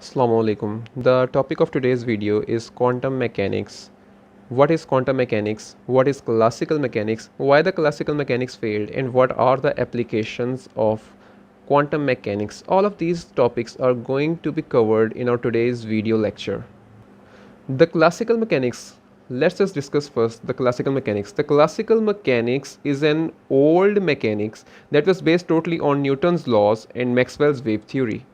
Assalamu alaikum. The topic of today's video is quantum mechanics. What is quantum mechanics? What is classical mechanics? Why the classical mechanics failed? And what are the applications of quantum mechanics? All of these topics are going to be covered in our today's video lecture. The classical mechanics. Let's just discuss first the classical mechanics. The classical mechanics is an old mechanics that was based totally on Newton's laws and Maxwell's wave theory.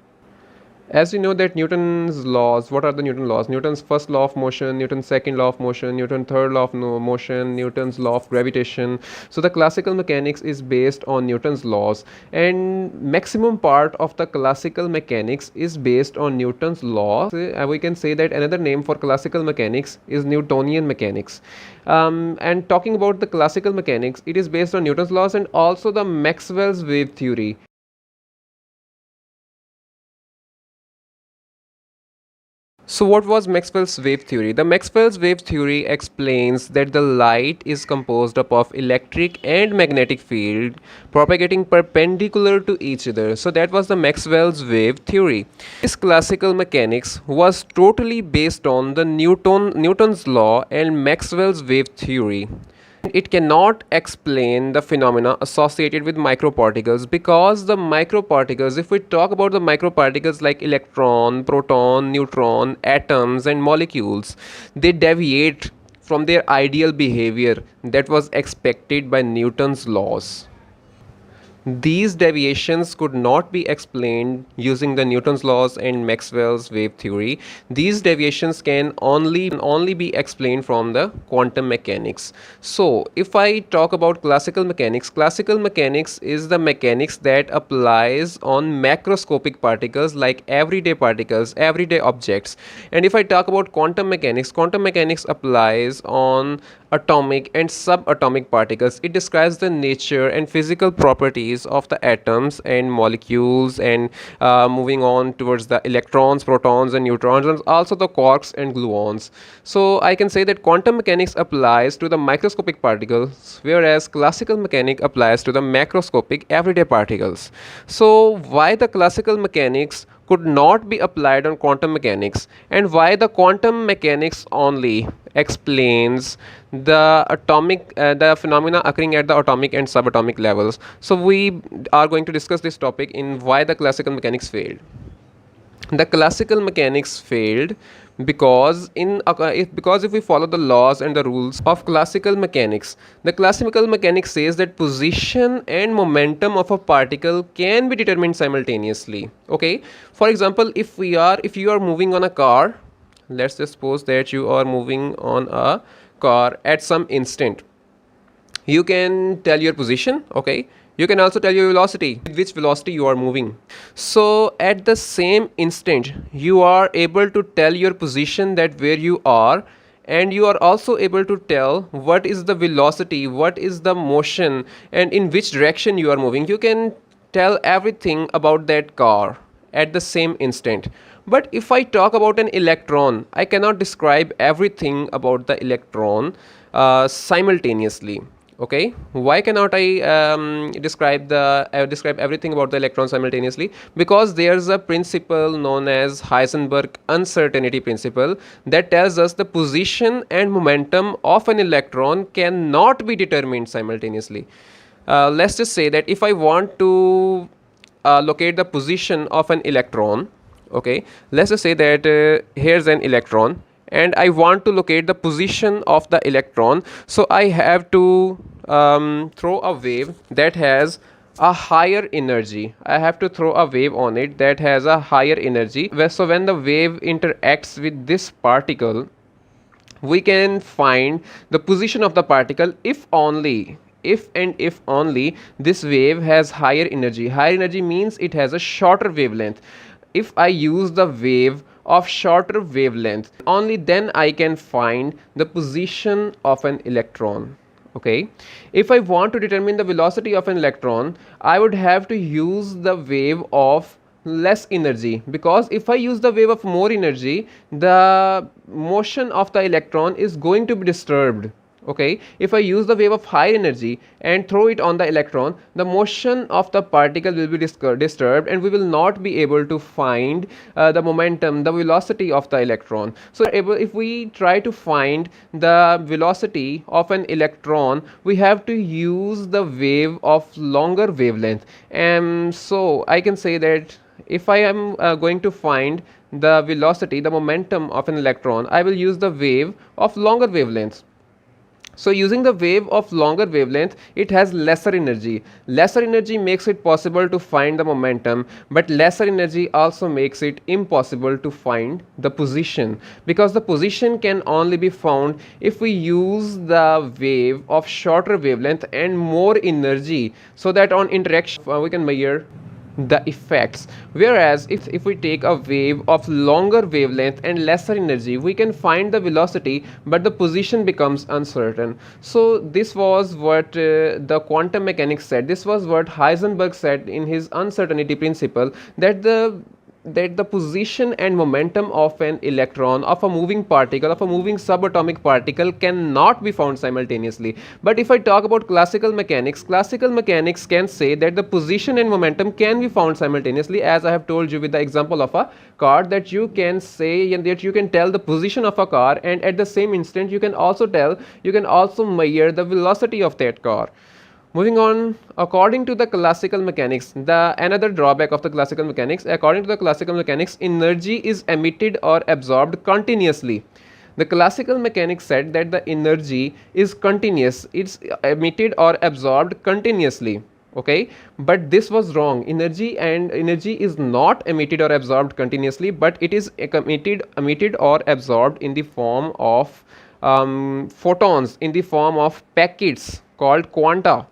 As we know that Newton's laws, what are the Newton laws? Newton's first law of motion, Newton's second law of motion, Newton's third law of motion, Newton's law of gravitation. So the classical mechanics is based on Newton's laws, and maximum part of the classical mechanics is based on Newton's law. We can say that another name for classical mechanics is Newtonian mechanics. And talking about the classical mechanics, it is based on Newton's laws and also the Maxwell's wave theory. So what was Maxwell's wave theory? The Maxwell's wave theory explains that the light is composed up of electric and magnetic field propagating perpendicular to each other. So that was the Maxwell's wave theory. This classical mechanics was totally based on the Newton's law and Maxwell's wave theory. It cannot explain the phenomena associated with microparticles because the microparticles, if we talk about the microparticles like electron, proton, neutron, atoms and molecules, they deviate from their ideal behavior that was expected by Newton's laws. These deviations could not be explained using the Newton's laws and Maxwell's wave theory. These deviations can only be explained from the quantum mechanics. So, if I talk about classical mechanics is the mechanics that applies on macroscopic particles like everyday particles, everyday objects. And if I talk about quantum mechanics applies on atomic and subatomic particles. It describes the nature and physical properties of the atoms and molecules, and moving on towards the electrons, protons and neutrons, and also the quarks and gluons. So I can say that quantum mechanics applies to the microscopic particles, whereas classical mechanics applies to the macroscopic everyday particles. So why the classical mechanics could not be applied on quantum mechanics, and why the quantum mechanics only explains the phenomena occurring at the atomic and subatomic levels. So we are going to discuss this topic in why the classical mechanics failed. The classical mechanics failed because if we follow the laws and the rules of classical mechanics, the classical mechanics says that position and momentum of a particle can be determined simultaneously. Okay, for example, if you are moving on a car, let's just suppose that you are moving on a car at some instant. You can tell your position, okay, you can also tell your velocity, with which velocity you are moving. So at the same instant you are able to tell your position, that where you are, and you are also able to tell what is the velocity, what is the motion, and in which direction you are moving. You can tell everything about that car at the same instant. But if I talk about an electron, I cannot describe everything about the electron simultaneously. Okay, why cannot I describe everything about the electron simultaneously? Because there's a principle known as Heisenberg uncertainty principle that tells us the position and momentum of an electron cannot be determined simultaneously. Let's just say that if I want to locate the position of an electron, okay, let's just say that here's an electron and I want to locate the position of the electron. So I have to throw a wave that has a higher energy. I have to throw a wave on it that has a higher energy. So when the wave interacts with this particle, we can find the position of the particle if only this wave has higher energy. Higher energy means it has a shorter wavelength. If I use the wave of shorter wavelength, only then I can find the position of an electron. Okay, if I want to determine the velocity of an electron, I would have to use the wave of less energy, because if I use the wave of more energy, the motion of the electron is going to be disturbed. Okay, if I use the wave of higher energy and throw it on the electron, the motion of the particle will be disturbed, and we will not be able to find the momentum, the velocity of the electron. So if we try to find the velocity of an electron, we have to use the wave of longer wavelength. And so I can say that if I am going to find the velocity, the momentum of an electron, I will use the wave of longer wavelengths. So using the wave of longer wavelength, it has lesser energy. Lesser energy makes it possible to find the momentum, but lesser energy also makes it impossible to find the position, because the position can only be found if we use the wave of shorter wavelength and more energy, so that on interaction we can measure the effects. Whereas if we take a wave of longer wavelength and lesser energy, we can find the velocity, but the position becomes uncertain. So this was what the quantum mechanics said. This was what Heisenberg said in his uncertainty principle, that the position and momentum of an electron, of a moving particle, of a moving subatomic particle, cannot be found simultaneously. But if I talk about classical mechanics can say that the position and momentum can be found simultaneously, as I have told you with the example of a car, that you can say and that you can tell the position of a car, and at the same instant you can also measure the velocity of that car. Moving on, according to the classical mechanics, the another drawback of the classical mechanics, according to the classical mechanics, energy is emitted or absorbed continuously. The classical mechanics said that the energy is continuous, it's emitted or absorbed continuously. Okay, but this was wrong. Energy is not emitted or absorbed continuously, but it is emitted or absorbed in the form of photons, in the form of packets called quanta.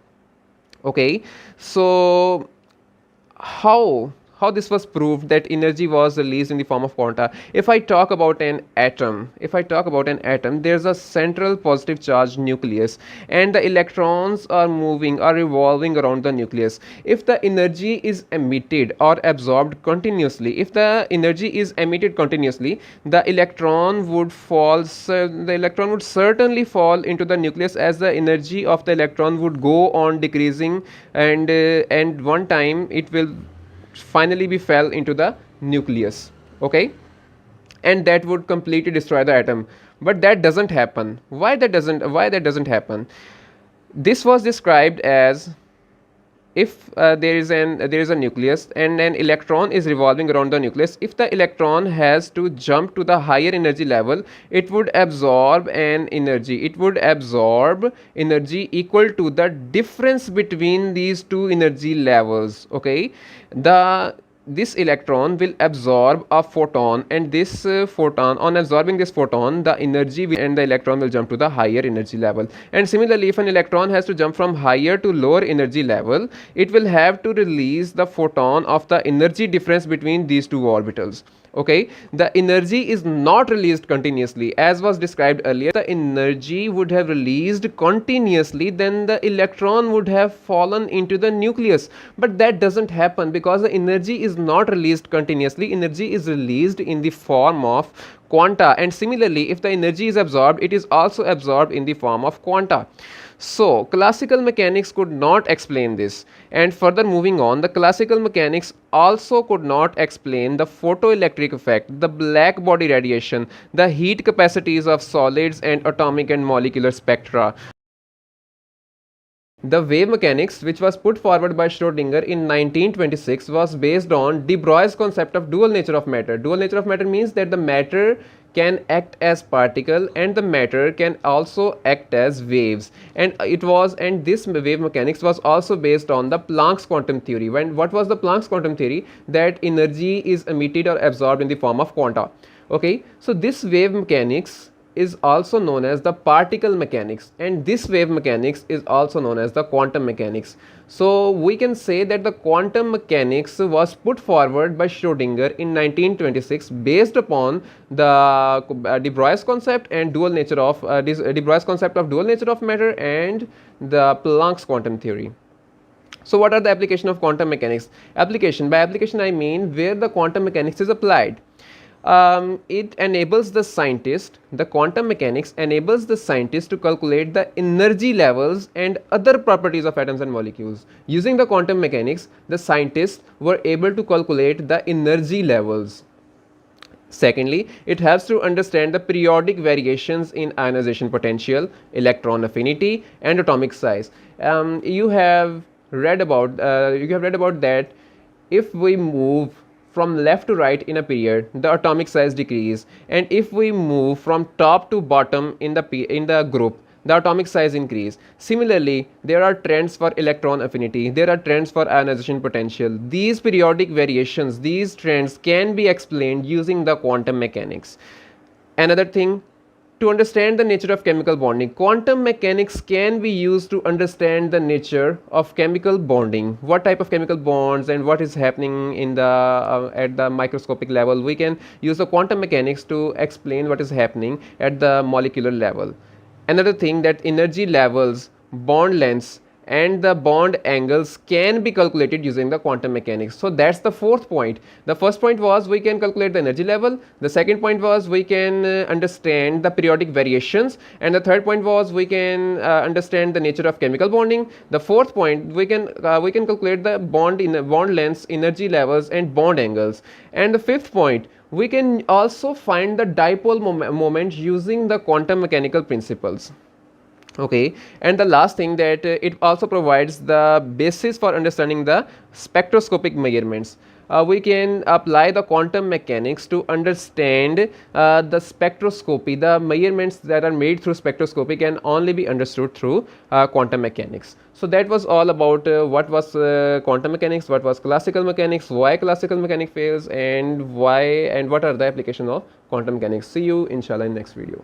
Okay, so how this was proved that energy was released in the form of quanta? If I talk about an atom, there's a central positive charge nucleus, and the electrons are revolving around the nucleus. If the energy is emitted or absorbed continuously, the electron would certainly fall into the nucleus, as the energy of the electron would go on decreasing, and one time it will finally be fell into the nucleus. Okay, and that would completely destroy the atom. But that doesn't happen. Why that doesn't happen? This was described as, if there is a nucleus and an electron is revolving around the nucleus, if the electron has to jump to the higher energy level, it would absorb energy equal to the difference between these two energy levels. Okay, this electron will absorb a photon, and this photon, on absorbing this photon, the energy and the electron will jump to the higher energy level. And similarly, if an electron has to jump from higher to lower energy level, it will have to release the photon of the energy difference between these two orbitals. Okay, the energy is not released continuously, as was described earlier. The energy would have released continuously, then the electron would have fallen into the nucleus. But that doesn't happen, because the energy is not released continuously. Energy is released in the form of quanta, and similarly, if the energy is absorbed, it is also absorbed in the form of quanta. So classical mechanics could not explain this. And further moving on, the classical mechanics also could not explain the photoelectric effect, the black body radiation, the heat capacities of solids, and atomic and molecular spectra. The wave mechanics, which was put forward by Schrödinger in 1926, was based on de Broglie's concept of dual nature of matter. Dual nature of matter means that the matter can act as particle, and the matter can also act as waves. And this wave mechanics was also based on the Planck's quantum theory. What was the Planck's quantum theory? That energy is emitted or absorbed in the form of quanta. Okay, so this wave mechanics is also known as the particle mechanics, and this wave mechanics is also known as the quantum mechanics. So we can say that the quantum mechanics was put forward by Schrödinger in 1926 based upon the de Broglie's concept and dual nature of de Broglie's concept of dual nature of matter and the Planck's quantum theory. So what are the application of quantum mechanics? By application I mean where the quantum mechanics is applied. It enables the scientist, the quantum mechanics enables the scientist to calculate the energy levels and other properties of atoms and molecules. Using the quantum mechanics, the scientists were able to calculate the energy levels. Secondly, it helps to understand the periodic variations in ionization potential, electron affinity, and atomic size. You have read about that if we move from left to right in a period, the atomic size decrease, and if we move from top to bottom in the group, the atomic size increase. Similarly, there are trends for electron affinity, there are trends for ionization potential. These periodic variations, these trends can be explained using the quantum mechanics. Another thing, to understand the nature of chemical bonding, quantum mechanics can be used to understand the nature of chemical bonding, what type of chemical bonds and what is happening in the at the microscopic level. We can use the quantum mechanics to explain what is happening at the molecular level. Another thing, that energy levels, bond lengths, and the bond angles can be calculated using the quantum mechanics. So that's the fourth point. The first point was we can calculate the energy level, the second point was we can understand the periodic variations, and the third point was we can understand the nature of chemical bonding. The fourth point, we can calculate the bond lengths, energy levels, and bond angles. And the fifth point, we can also find the dipole moment using the quantum mechanical principles. Okay, and the last thing, that it also provides the basis for understanding the spectroscopic measurements. We can apply the quantum mechanics to understand the spectroscopy. The measurements that are made through spectroscopy can only be understood through quantum mechanics. So that was all about what was quantum mechanics, what was classical mechanics, why classical mechanics fails, and why and what are the applications of quantum mechanics. See you inshallah in next video.